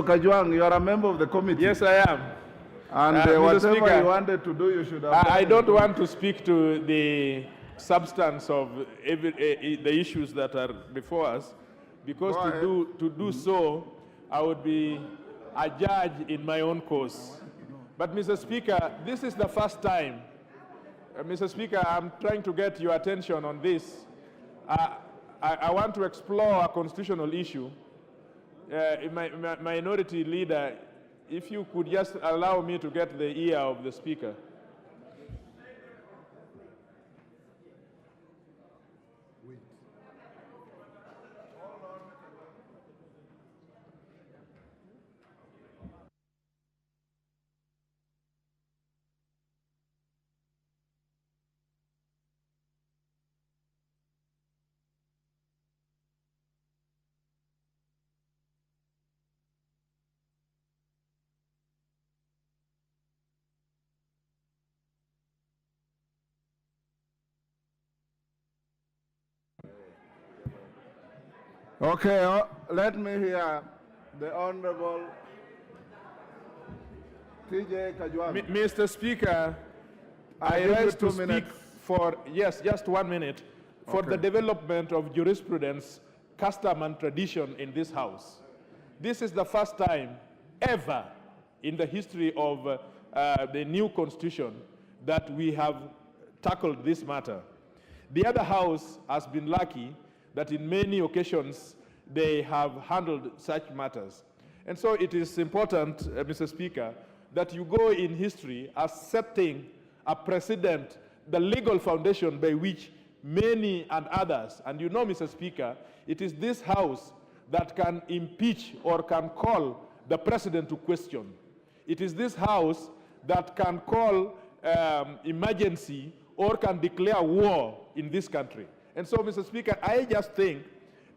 Kajwang, you are a member of the committee. Yes, I am. And whatever Speaker, you wanted to do, you should have I don't want to speak to the substance of the issues that are before us, because to do so, I would be a judge in my own cause. But, Mr. Speaker, this is the first time. Mr. Speaker, I'm trying to get your attention on this. I want to explore a constitutional issue. My minority leader, if you could just allow me to get the ear of the Speaker. Okay, let me hear the Honorable TJ Kajwang. Mr. Speaker, I rise to speak for, yes, just 1 minute, for the development of jurisprudence, custom and tradition in this House. This is the first time ever in the history of the new Constitution that we have tackled this matter. The other House has been lucky that in many occasions they have handled such matters. And so it is important, Mr. Speaker, that you go in history as setting a precedent, the legal foundation by which many and others, and you know, Mr. Speaker, it is this House that can impeach or can call the President to question. It is this House that can call emergency or can declare war in this country. And so, Mr. Speaker, I just think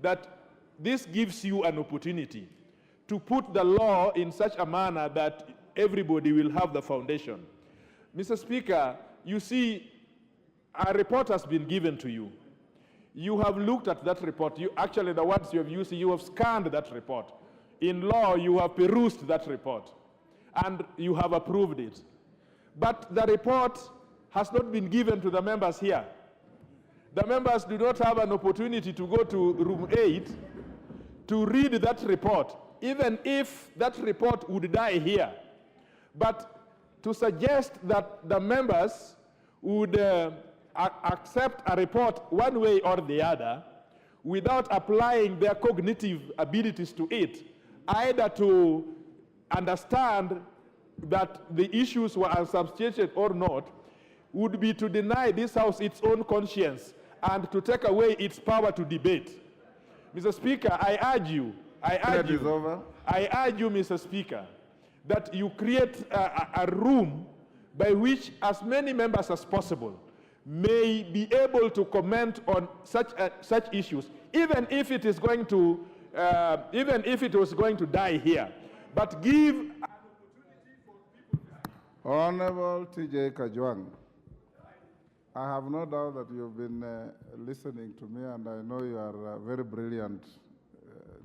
that this gives you an opportunity to put the law in such a manner that everybody will have the foundation. Mr. Speaker, you see, a report has been given to you. You have looked at that report. Actually, the words you have used, you have scanned that report. In law, you have perused that report, and you have approved it. But the report has not been given to the members here. The members do not have an opportunity to go to room 8 to read that report, even if that report would die here. But to suggest that the members would accept a report one way or the other without applying their cognitive abilities to it, either to understand that the issues were unsubstantiated or not, would be to deny this House its own conscience and to take away its power to debate. Mr. Speaker, I urge you, Mr. Speaker, that you create a room by which as many members as possible may be able to comment on such issues, even if it is going to, even if it was going to die here, but give an opportunity for people. Honorable TJ Kajwang, I have no doubt that you've been listening to me, and I know you are a very brilliant,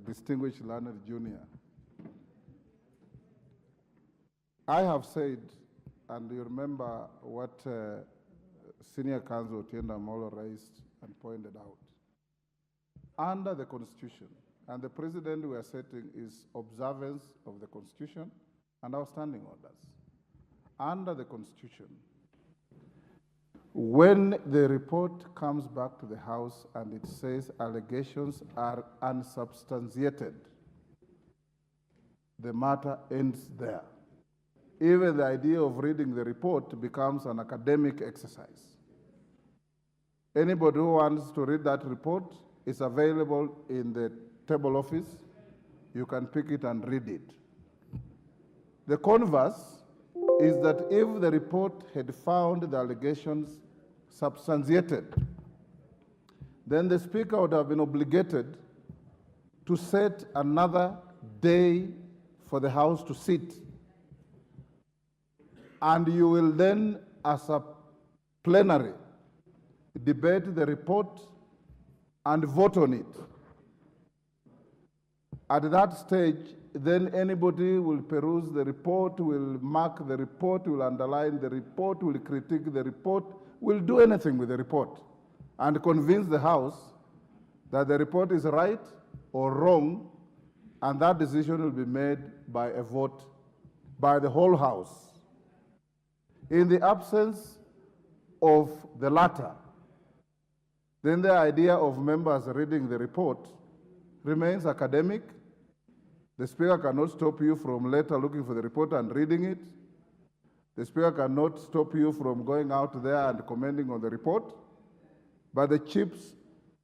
distinguished learned junior. I have said, and you remember what Senior Counsel Tienda Molo raised and pointed out. Under the Constitution, and the President we are setting is observance of the Constitution and our standing orders. Under the Constitution, when the report comes back to the House and it says allegations are unsubstantiated, the matter ends there. Even the idea of reading the report becomes an academic exercise. Anybody who wants to read that report is available in the table office. You can pick it and read it. The converse is that if the report had found the allegations substantiated, then the Speaker would have been obligated to set another day for the House to sit. And you will then, as a plenary, debate the report and vote on it. At that stage, then anybody will peruse the report, will mark the report, will underline the report, will critique the report, will do anything with the report and convince the House that the report is right or wrong, and that decision will be made by a vote by the whole House. In the absence of the latter, then the idea of members reading the report remains academic. The Speaker cannot stop you from later looking for the report and reading it. The Speaker cannot stop you from going out there and commenting on the report, but the chips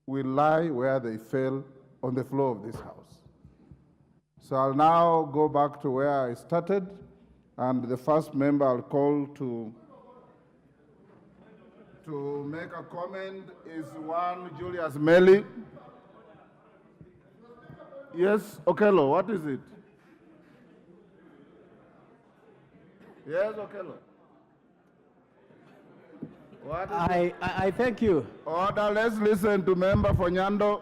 will lie where they fell on the floor of this House. So I'll now go back to where I started, and the first member I'll call to make a comment is one Julius Meli. Yes, Okello, what is it? Yes, Okello. What is I thank you. Order, let's listen to Member Fonyando.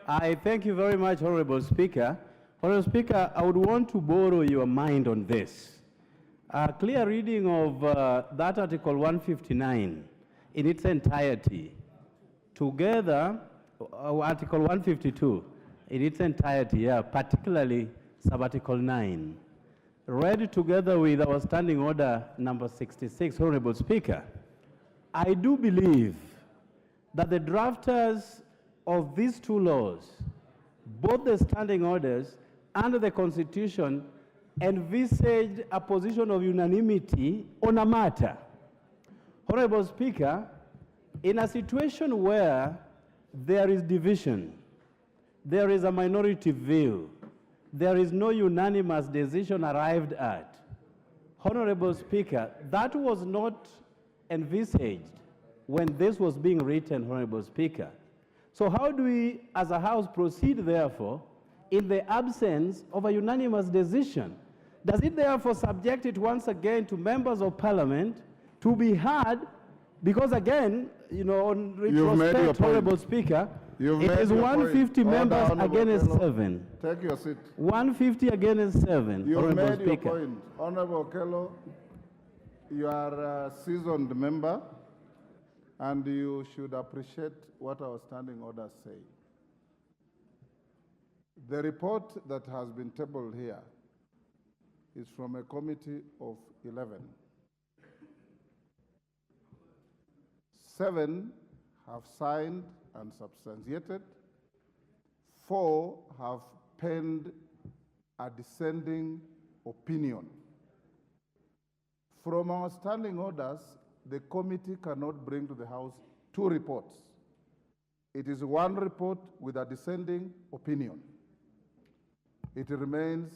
I thank you very much, Honorable Speaker. Honorable Speaker, I would want to borrow your mind on this. A clear reading of that Article 159 in its entirety, together, Article 152 in its entirety, yeah, particularly Sub-Article 9, read together with our Standing Order number 66, Honorable Speaker, I do believe that the drafters of these two laws, both the Standing Orders and the Constitution, envisaged a position of unanimity on a matter. Honorable Speaker, in a situation where there is division, there is a minority view, there is no unanimous decision arrived at, Honorable Speaker, that was not envisaged when this was being written, Honorable Speaker. So how do we, as a House, proceed, therefore, in the absence of a unanimous decision? Does it therefore subject it once again to members of Parliament to be heard? Because again, you know, on retrospect, Honorable Speaker, it is 150 members against 7. Take your seat. 150 against 7, You've made Speaker. your point. Honorable Okello, you are a seasoned member, and you should appreciate what our standing orders say. The report that has been tabled here is from a committee of 11. 7 have signed and substantiated. 4 have penned a dissenting opinion. From our standing orders, the committee cannot bring to the House 2 reports. It is 1 report with a dissenting opinion. It remains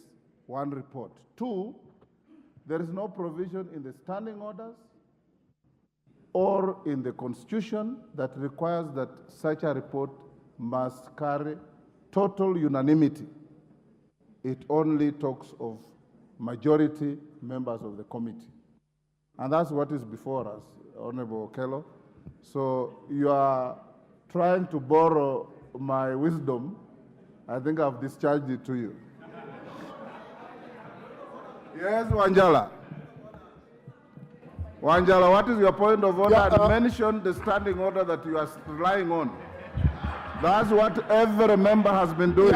1 report. 2, there is no provision in the standing orders or in the Constitution that requires that such a report must carry total unanimity. It only talks of majority members of the committee. And that's what is before us, Honorable Okello. So you are trying to borrow my wisdom. I think I've discharged it to you. Yes, Wanjala. Wanjala, what is your point of order? And mention the standing order that you are relying on. That's what every member has been doing.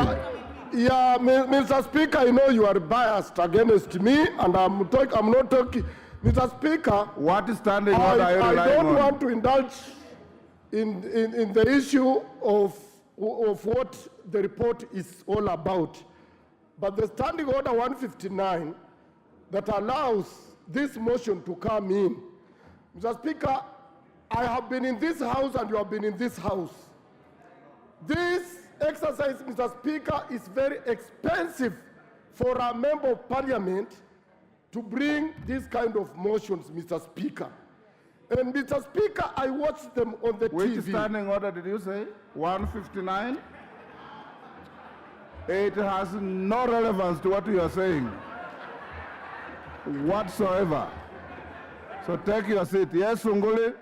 Yeah, Mr. Speaker, I know you are biased against me, and I'm not talking. Mr. Speaker, what is standing order are you relying on? I don't want to indulge in the issue of what the report is all about. But the standing order 159 that allows this motion to come in. Mr. Speaker, I have been in this House and you have been in this House. This exercise, Mr. Speaker, is very expensive for a member of Parliament to bring these kind of motions, Mr. Speaker. And Mr. Speaker, I watched them on the TV. Which standing order did you say? 159? It has no relevance to what you are saying whatsoever. So take your seat. Yes, Sunguli?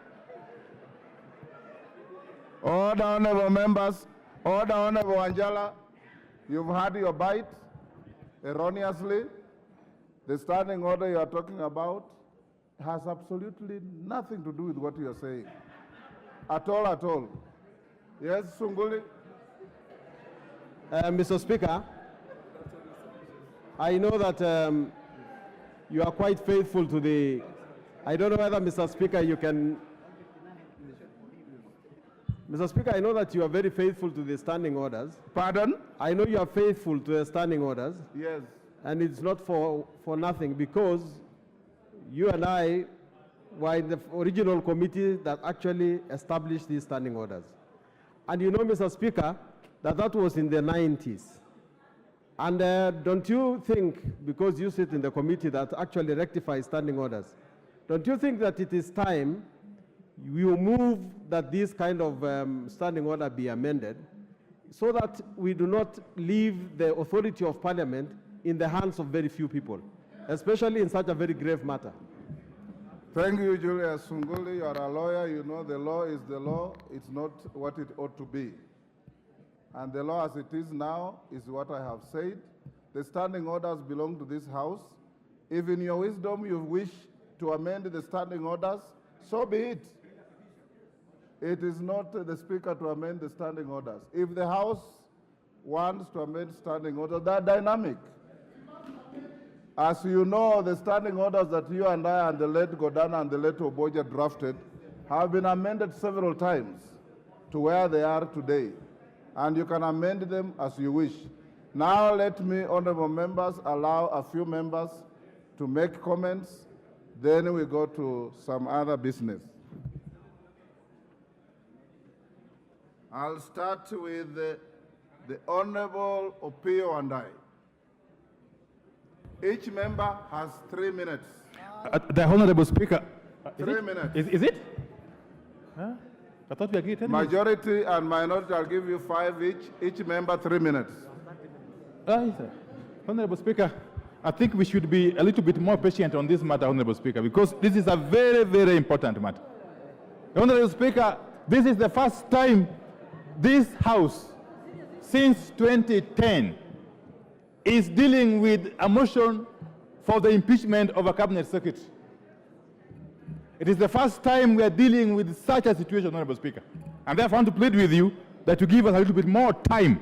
Order, honorable members. Order, honorable Wanjala. You've had your bite. erroneously. The standing order you are talking about has absolutely nothing to do with what you are saying. At all, at all. Yes, Sunguli? Mr. Speaker, I know that you are quite faithful to the, I don't know whether, Mr. Speaker, you can, Mr. Speaker, I know that you are very faithful to the standing orders. Pardon? I know you are faithful to the standing orders. Yes. And it's not for nothing, because you and I were in the original committee that actually established these standing orders. And you know, Mr. Speaker, that was in the 90s. And don't you think, because you sit in the committee that actually rectifies standing orders, don't you think that it is time you move that this kind of standing order be amended so that we do not leave the authority of Parliament in the hands of very few people, especially in such a very grave matter? Thank you, Julius Sunguli. You are a lawyer. You know the law is the law. It's not what it ought to be. And the law as it is now is what I have said. The standing orders belong to this House. If in your wisdom you wish to amend the standing orders, so be it. It is not the Speaker to amend the standing orders. If the House wants to amend standing orders, they are dynamic. As you know, the standing orders that you and I and the late Godana and the late Oboja drafted have been amended several times to where they are today. And you can amend them as you wish. Now let me, honorable members, allow a few members to make comments. Then we go to some other business. I'll start with the Honorable Opio and I. Each member has 3 minutes. The Honorable Speaker. 3 minutes. Is it? Huh? I thought we agreed 10 minutes. Majority and minority, I'll give you 5 each. Each member 3 minutes. Yes, sir. Honorable Speaker, I think we should be a little bit more patient on this matter, Honorable Speaker, because this is a very, very important matter. Honorable Speaker, this is the first time this House, since 2010, is dealing with a motion for the impeachment of a cabinet secretary. It is the first time we are dealing with such a situation, Honorable Speaker. And therefore, I want to plead with you that you give us a little bit more time.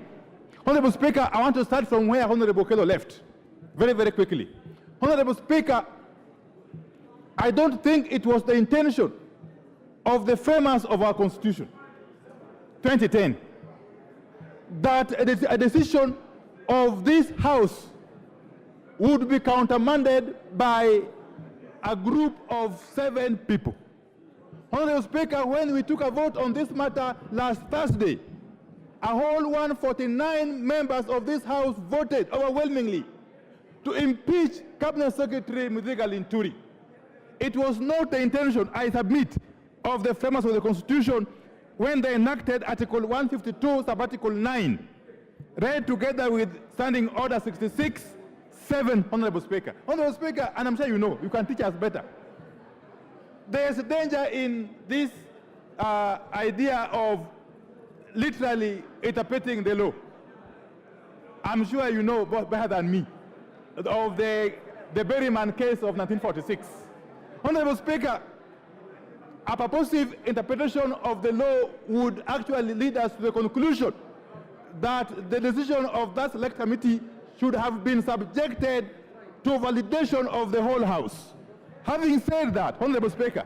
Honorable Speaker, I want to start from where Honorable Kelo left, very, very quickly. Honorable Speaker, I don't think it was the intention of the framers of our Constitution, 2010, that a decision of this House would be countermanded by a group of 7 people. Honorable Speaker, when we took a vote on this matter last Thursday, a whole 149 members of this House voted overwhelmingly to impeach Cabinet Secretary Muthiga Linturi. It was not the intention, I submit, of the framers of the Constitution when they enacted Article 152, Sub-Article 9, read together with Standing Order 66(7), Honorable Speaker. Honorable Speaker, and I'm sure you know, you can teach us better. There is a danger in this idea of literally interpreting the law. I'm sure you know better than me of the Berryman case of 1946. Honorable Speaker, a purposive interpretation of the law would actually lead us to the conclusion that the decision of that select committee should have been subjected to validation of the whole House. Having said that, Honorable Speaker,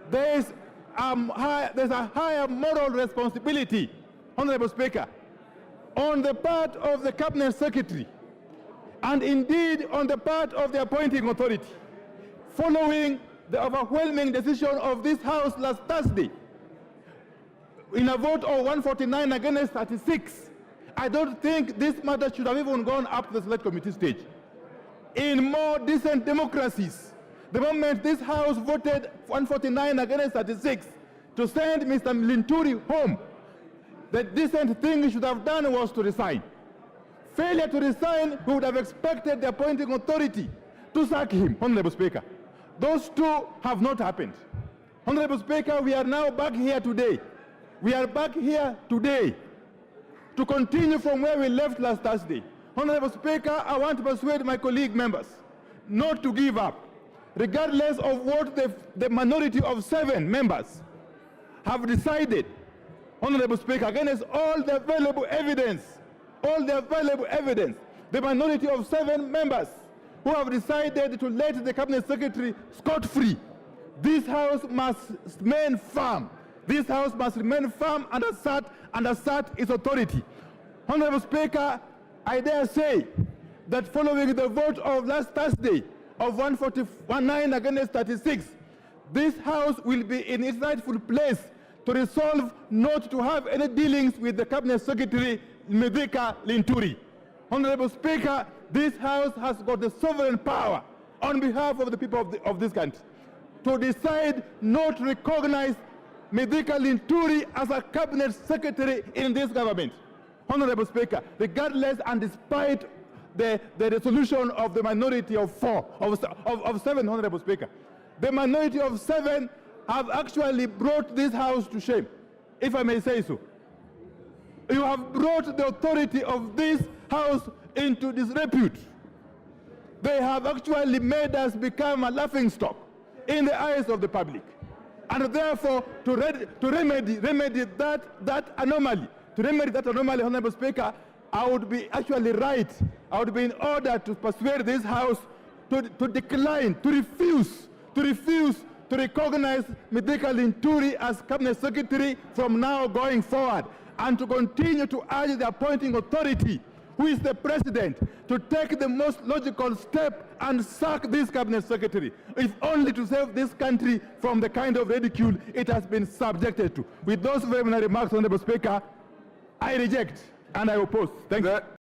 there's a higher moral responsibility, Honorable Speaker, on the part of the Cabinet Secretary, and indeed on the part of the appointing authority, following the overwhelming decision of this House last Thursday, in a vote of 149 against 36, I don't think this matter should have even gone up to the select committee stage. In more decent democracies, the moment this House voted 149 against 36 to send Mr. Linturi home, the decent thing he should have done was to resign. Failure to resign, we would have expected the appointing authority to sack him, Honorable Speaker. Those two have not happened. Honorable Speaker, we are now back here today. We are back here today to continue from where we left last Thursday. Honorable Speaker, I want to persuade my colleague members not to give up, regardless of what the minority of 7 members have decided. Honorable Speaker, against all the available evidence, the minority of 7 members who have decided to let the Cabinet Secretary scot-free, this House must remain firm. This House must remain firm and assert its authority. Honorable Speaker, I dare say that following the vote of last Thursday of 149 against 36, this House will be in its rightful place to resolve not to have any dealings with the Cabinet Secretary, Mithika Linturi. Honorable Speaker, this House has got the sovereign power on behalf of the people of this country to decide not to recognize Mithika Linturi as a Cabinet Secretary in this government. Honorable Speaker, regardless and despite the resolution of the minority of 7, Honorable Speaker, the minority of 7 have actually brought this House to shame, if I may say so. You have brought the authority of this House into disrepute. They have actually made us become a laughingstock in the eyes of the public. And therefore, to remedy that anomaly, Honorable Speaker, I would be actually right. I would be in order to persuade this House to decline, to refuse to recognize Mithika Linturi as Cabinet Secretary from now going forward, and to continue to urge the appointing authority, who is the President, to take the most logical step and sack this Cabinet Secretary, if only to save this country from the kind of ridicule it has been subjected to. With those preliminary remarks, Honorable Speaker, I reject and I oppose. Thank you.